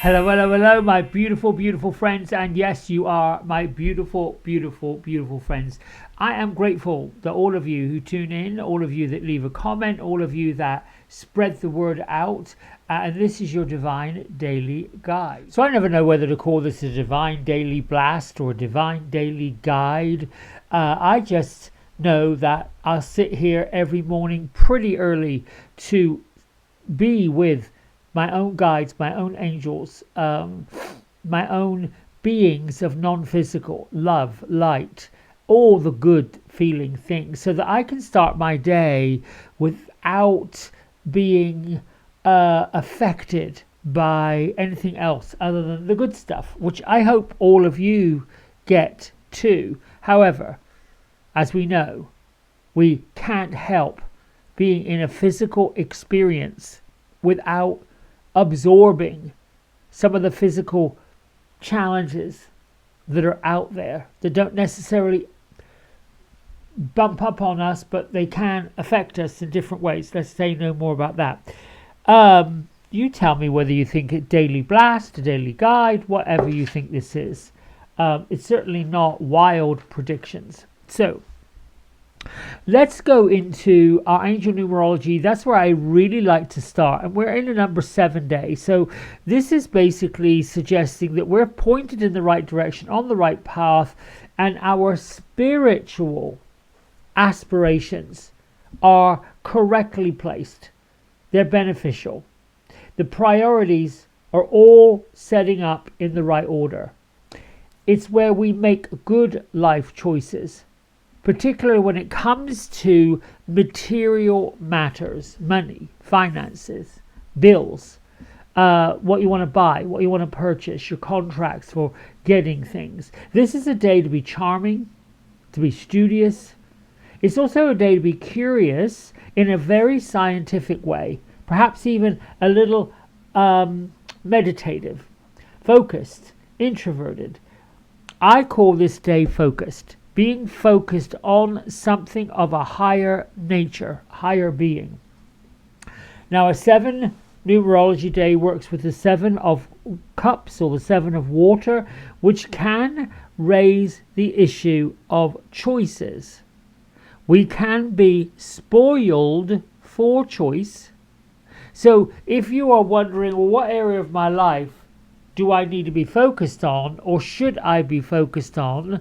Hello, hello, hello, my beautiful, beautiful friends. And yes, you are my beautiful, beautiful, beautiful friends. I am grateful that all of you who tune in, all of you that leave a comment, all of you that spread the word out. And this is your Divine Daily Guide. So I never know whether to call this a Divine Daily Blast or a Divine Daily Guide. I just know that I'll sit here every morning pretty early to be with my own guides, my own angels, my own beings of non physical, love, light, all the good feeling things, so that I can start my day without being affected by anything else other than the good stuff, which I hope all of you get too. However, as we know, we can't help being in a physical experience without absorbing some of the physical challenges that are out there that don't necessarily bump up on us, but they can affect us in different ways. Let's say no more about that. You tell me whether you think it daily blast, a daily guide, whatever you think this is. It's certainly not wild predictions. So let's go into our angel numerology. That's where I really like to start. And we're in a number 7 day. So this is basically suggesting that we're pointed in the right direction, on the right path, and our spiritual aspirations are correctly placed. They're beneficial. The priorities are all setting up in the right order. It's where we make good life choices, particularly when it comes to material matters, money, finances, bills, what you want to buy, what you want to purchase, your contracts for getting things. This is a day to be charming, to be studious. It's also a day to be curious in a very scientific way, perhaps even a little meditative, focused, introverted. I call this day focused. Being focused on something of a higher nature, higher being. Now, a 7 numerology day works with the 7 of cups or the 7 of water, which can raise the issue of choices. We can be spoiled for choice. So if you are wondering, well, what area of my life do I need to be focused on, or should I be focused on?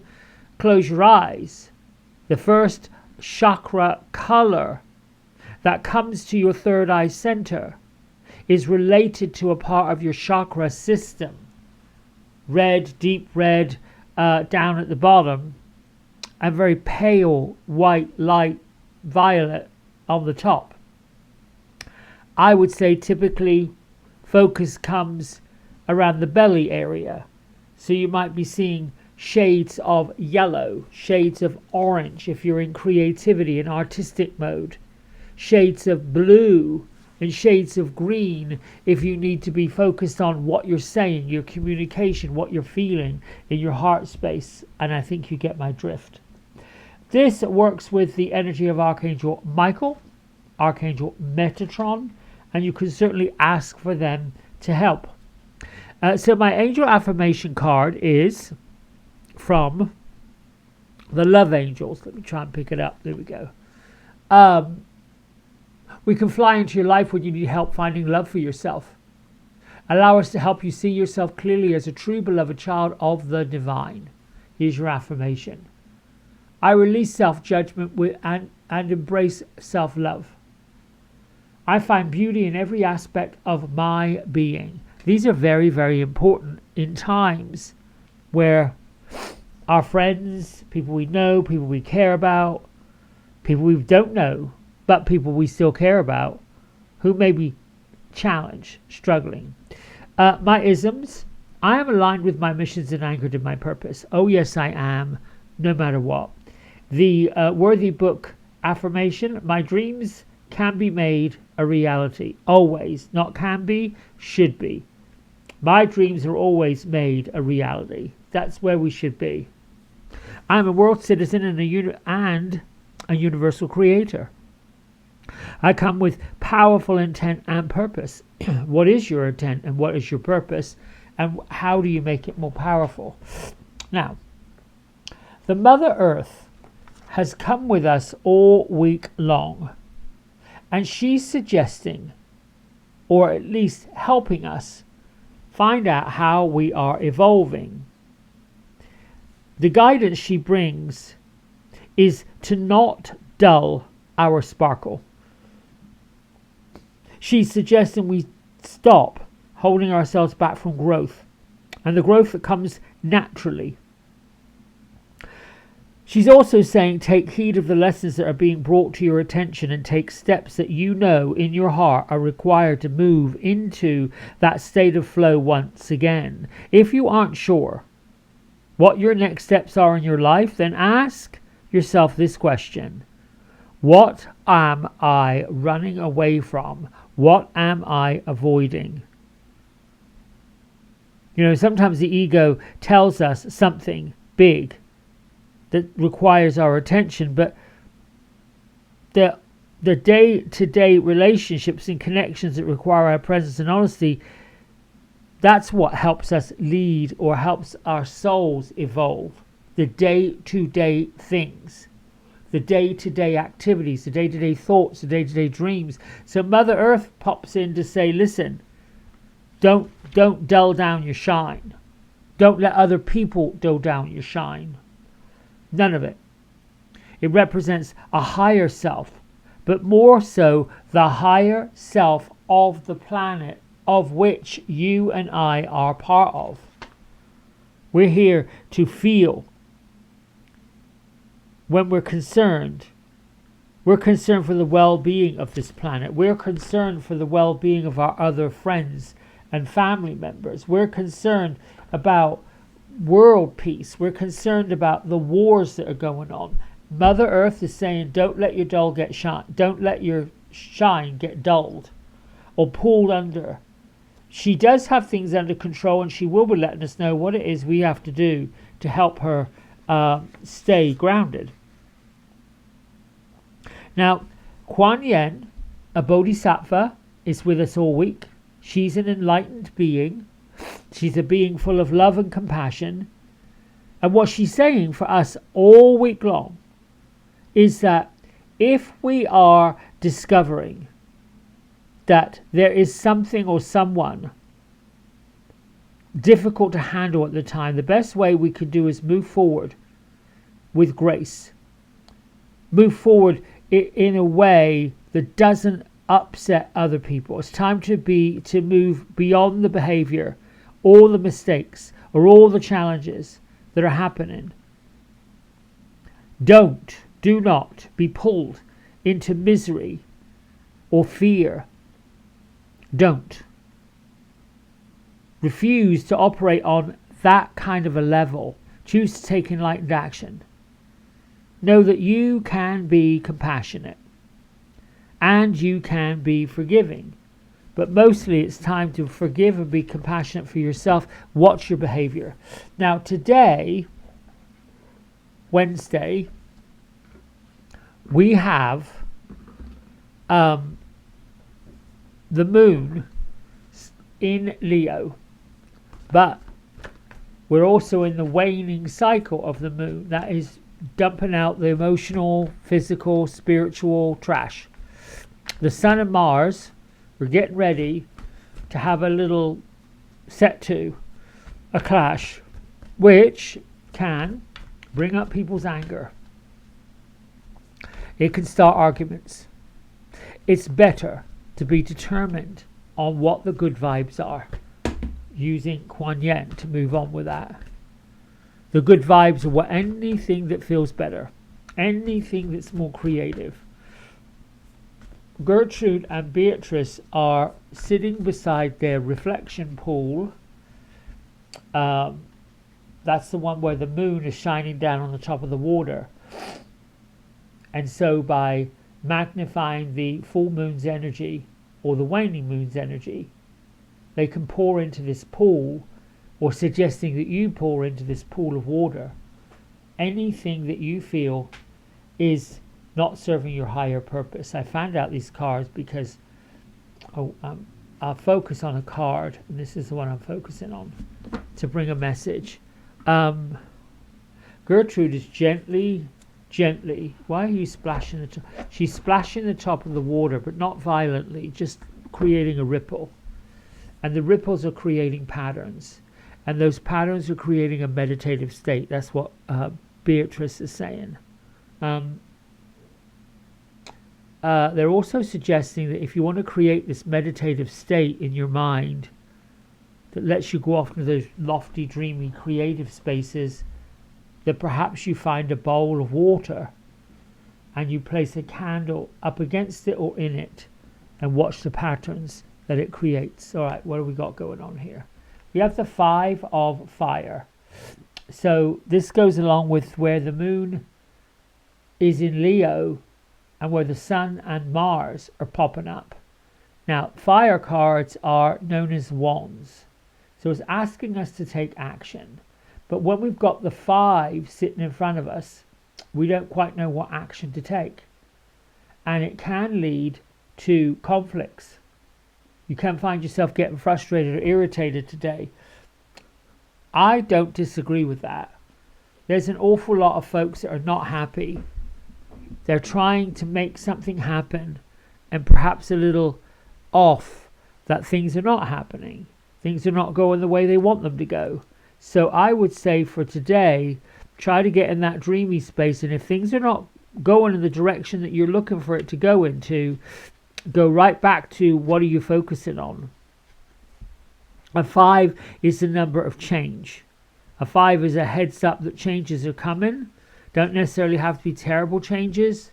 Close your eyes. The first chakra color that comes to your third eye center is related to a part of your chakra system. Red, deep red down at the bottom, and very pale white, light violet on the top. I would say typically focus comes around the belly area. So you might be seeing shades of yellow, shades of orange if you're in creativity and artistic mode, shades of blue and shades of green if you need to be focused on what you're saying, your communication, what you're feeling in your heart space. And I think you get my drift. This works with the energy of Archangel Michael, Archangel Metatron, and you can certainly ask for them to help. So my angel affirmation card is from the Love Angels. Let me try and pick it up. There we go. We can fly into your life when you need help finding love for yourself. Allow us to help you see yourself clearly as a true beloved child of the divine. Here's your affirmation. I release self-judgment and embrace self-love. I find beauty in every aspect of my being. These are very, very important in times where our friends, people we know, people we care about, people we don't know, but people we still care about, who may be challenged, struggling. My isms. I am aligned with my missions and anchored in my purpose. Oh yes, I am, no matter what. The Worthy Book affirmation. My dreams can be made a reality. Always. Not can be, should be. My dreams are always made a reality. That's where we should be. I'm a world citizen and a universal creator. I come with powerful intent and purpose. What is your intent and what is your purpose? And how do you make it more powerful? Now, the Mother Earth has come with us all week long. And she's suggesting, or at least helping us, find out how we are evolving. The guidance she brings is to not dull our sparkle. She's suggesting we stop holding ourselves back from growth and the growth that comes naturally. She's also saying take heed of the lessons that are being brought to your attention and take steps that you know in your heart are required to move into that state of flow once again. If you aren't sure what your next steps are in your life, then ask yourself this question. What am I running away from? What am I avoiding? You know, sometimes the ego tells us something big that requires our attention, but the day-to-day relationships and connections that require our presence and honesty, that's what helps us lead or helps our souls evolve. The day-to-day things, the day-to-day activities, the day-to-day thoughts, the day-to-day dreams. So Mother Earth pops in to say, listen, don't dull down your shine. Don't let other people dull down your shine. None of it. It represents a higher self, but more so the higher self of the planet, of which you and I are part of. We're here to feel. When we're concerned for the well-being of this planet. We're concerned for the well-being of our other friends and family members. We're concerned about world peace. We're concerned about the wars that are going on. Mother Earth is saying, don't let your dull get shine. Don't let your shine get dulled or pulled under. She does have things under control, and she will be letting us know what it is we have to do to help her stay grounded. Now, Kuan Yin, a bodhisattva, is with us all week. She's an enlightened being. She's a being full of love and compassion. And what she's saying for us all week long is that if we are discovering that there is something or someone difficult to handle at the time, the best way we could do is move forward with grace. Move forward in a way that doesn't upset other people. It's time to move beyond the behavior, all the mistakes, or all the challenges that are happening. Do not be pulled into misery or fear. Don't. Refuse to operate on that kind of a level. Choose to take enlightened action. Know that you can be compassionate and you can be forgiving. But mostly it's time to forgive and be compassionate for yourself. Watch your behavior. Now today, Wednesday, we have the moon in Leo. But we're also in the waning cycle of the moon. That is dumping out the emotional, physical, spiritual trash. The Sun and Mars, we're getting ready to have a little set to, a clash, which can bring up people's anger. It can start arguments. It's better to be determined on what the good vibes are, using Kuan Yin to move on with that. The good vibes are what anything that feels better, anything that's more creative. Gertrude and Beatrice are sitting beside their reflection pool. That's the one where the moon is shining down on the top of the water. And so by magnifying the full moon's energy or the waning moon's energy, they can pour into this pool, or suggesting that you pour into this pool of water anything that you feel is not serving your higher purpose. I found out these cards because I'll focus on a card, and this is the one I'm focusing on to bring a message. Gertrude is gently, why are you splashing the top? She's splashing the top of the water, but not violently, just creating a ripple. And the ripples are creating patterns. And those patterns are creating a meditative state. That's what Beatrice is saying. They're also suggesting that if you want to create this meditative state in your mind that lets you go off into those lofty, dreamy, creative spaces, that perhaps you find a bowl of water and you place a candle up against it or in it and watch the patterns that it creates. All right, what have we got going on here? We have the 5 of fire. So this goes along with where the moon is in Leo and where the sun and Mars are popping up. Now, fire cards are known as wands. So it's asking us to take action. But when we've got the 5 sitting in front of us, we don't quite know what action to take. And it can lead to conflicts. You can find yourself getting frustrated or irritated today. I don't disagree with that. There's an awful lot of folks that are not happy. They're trying to make something happen and perhaps a little off that things are not happening. Things are not going the way they want them to go. So I would say for today, try to get in that dreamy space. And if things are not going in the direction that you're looking for it to go into, go right back to what are you focusing on. A 5 is the number of change. A 5 is a heads up that changes are coming. Don't necessarily have to be terrible changes.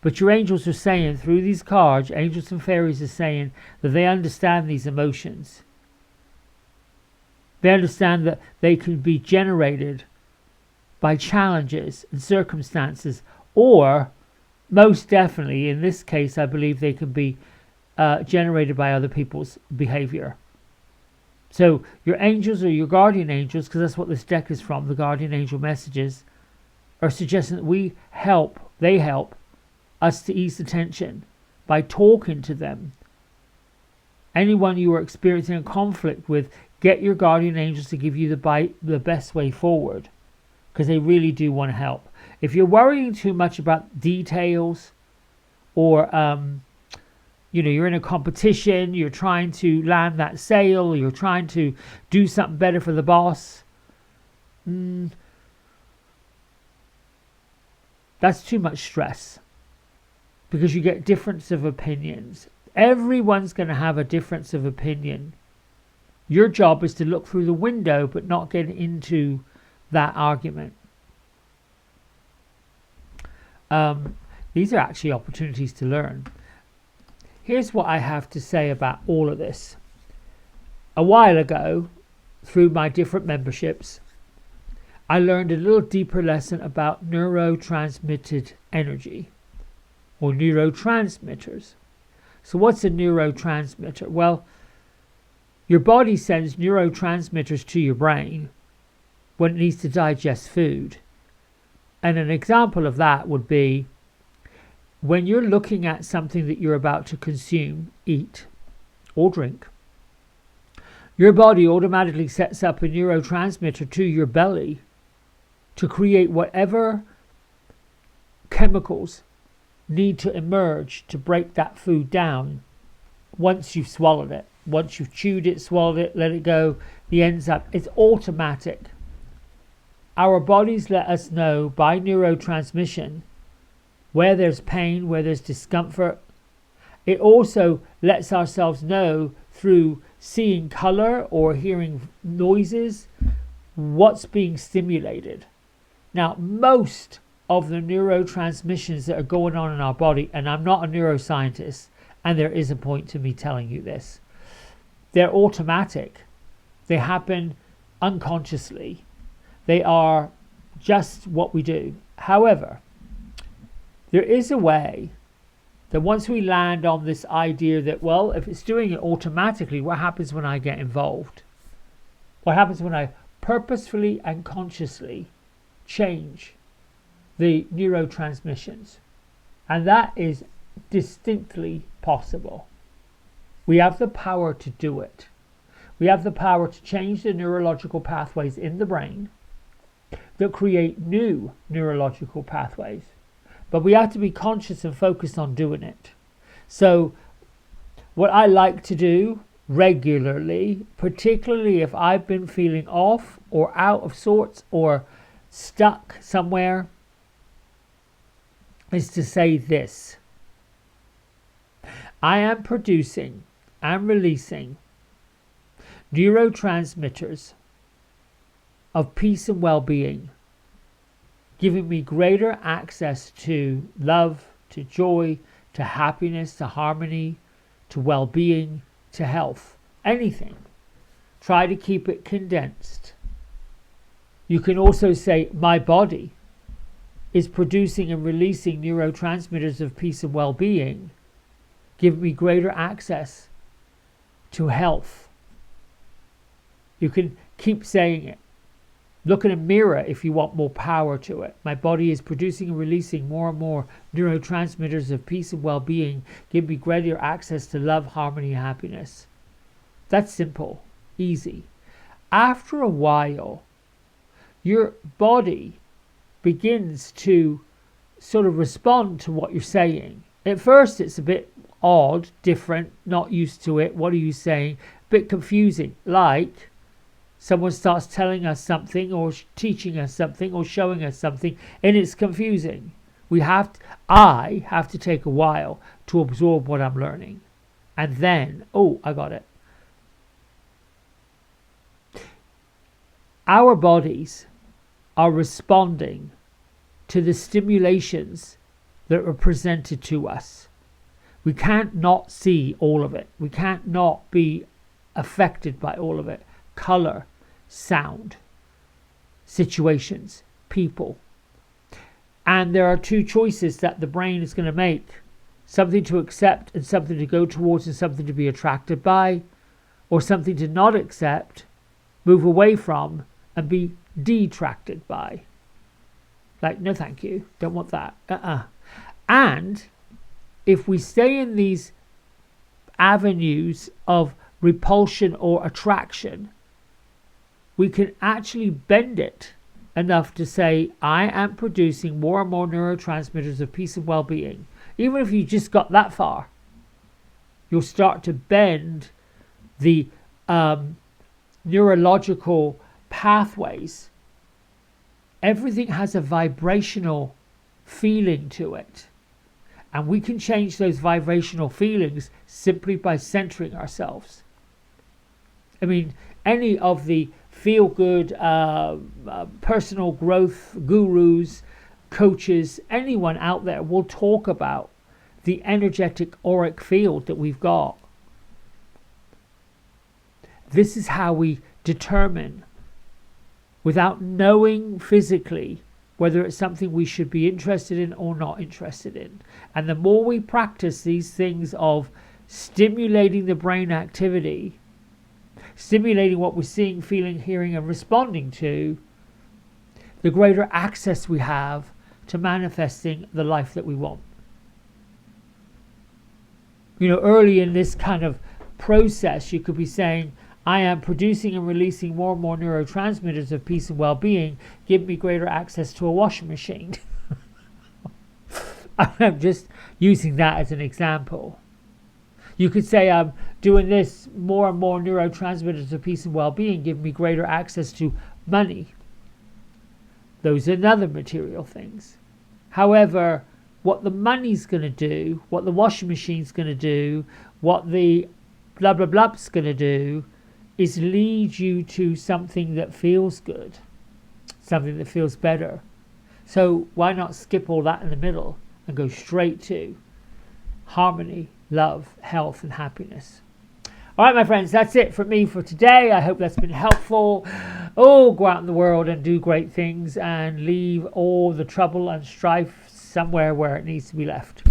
But your angels are saying through these cards, angels and fairies are saying that they understand these emotions. They understand that they can be generated by challenges and circumstances, or most definitely, in this case, I believe they can be generated by other people's behavior. So your angels or your guardian angels, because that's what this deck is from, the guardian angel messages, are suggesting that they help us to ease the tension by talking to them. Anyone you are experiencing a conflict with, get your guardian angels to give you the best way forward, because they really do want to help. If you're worrying too much about details, or you're in a competition, you're trying to land that sale, you're trying to do something better for the boss, that's too much stress, because you get difference of opinions. Everyone's going to have a difference of opinion. Your job is to look through the window but not get into that argument. These are actually opportunities to learn. Here's what I have to say about all of this. A while ago, through my different memberships, I learned a little deeper lesson about neurotransmitted energy, or neurotransmitters. So what's a neurotransmitter? Well, your body sends neurotransmitters to your brain when it needs to digest food. And an example of that would be when you're looking at something that you're about to consume, eat, or drink. Your body automatically sets up a neurotransmitter to your belly to create whatever chemicals need to emerge to break that food down once you've swallowed it. Once you've chewed it, swallowed it, let it go, the ends up. It's automatic. Our bodies let us know by neurotransmission where there's pain, where there's discomfort. It also lets ourselves know through seeing color or hearing noises what's being stimulated. Now, most of the neurotransmissions that are going on in our body, and I'm not a neuroscientist, and there is a point to me telling you this, they're automatic. They happen unconsciously. They are just what we do. However, there is a way that once we land on this idea that, well, if it's doing it automatically, what happens when I get involved? What happens when I purposefully and consciously change the neurotransmissions? And that is distinctly possible. We have the power to do it. We have the power to change the neurological pathways in the brain that create new neurological pathways. But we have to be conscious and focused on doing it. So what I like to do regularly, particularly if I've been feeling off or out of sorts or stuck somewhere, is to say this: I am producing and releasing neurotransmitters of peace and well-being, giving me greater access to love, to joy, to happiness, to harmony, to well-being, to health. Anything. Try to keep it condensed. You can also say, my body is producing and releasing neurotransmitters of peace and well-being, giving me greater access to health. You can keep saying it. Look in a mirror if you want more power to it. My body is producing and releasing more and more neurotransmitters of peace and well-being, give me greater access to love, harmony, and happiness. That's simple, easy. After a while, your body begins to sort of respond to what you're saying. At first, it's a bit odd, different, not used to it. What are you saying? A bit confusing, like someone starts telling us something or teaching us something or showing us something, and it's confusing. I have to take a while to absorb what I'm learning. And then, I got it. Our bodies are responding to the stimulations that are presented to us. We can't not see all of it. We can't not be affected by all of it. Color, sound, situations, people. And there are two choices that the brain is going to make: something to accept and something to go towards and something to be attracted by, or something to not accept, move away from, and be detracted by. Like, no thank you, don't want that. And if we stay in these avenues of repulsion or attraction, we can actually bend it enough to say, I am producing more and more neurotransmitters of peace and well-being. Even if you just got that far, you'll start to bend the neurological pathways. Everything has a vibrational feeling to it. And we can change those vibrational feelings simply by centering ourselves. I mean, any of the feel-good personal growth gurus, coaches, anyone out there will talk about the energetic auric field that we've got. This is how we determine, without knowing physically, whether it's something we should be interested in or not interested in. And the more we practice these things of stimulating the brain activity, stimulating what we're seeing, feeling, hearing, and responding to, the greater access we have to manifesting the life that we want. You know, early in this kind of process, you could be saying, I am producing and releasing more and more neurotransmitters of peace and well-being, give me greater access to a washing machine. I'm just using that as an example. You could say, I'm doing this, more and more neurotransmitters of peace and well-being give me greater access to money. Those are another material things. However, what the money's going to do, what the washing machine's going to do, what the blah blah blah's going to do, is lead you to something that feels good, something that feels better. So why not skip all that in the middle and go straight to harmony, love, health, and happiness? All right, my friends, that's it from me for today. I hope that's been helpful. Go out in the world and do great things and leave all the trouble and strife somewhere where it needs to be left.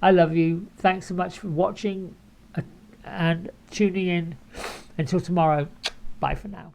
I love you. Thanks so much for watching and tuning in. Until tomorrow, bye for now.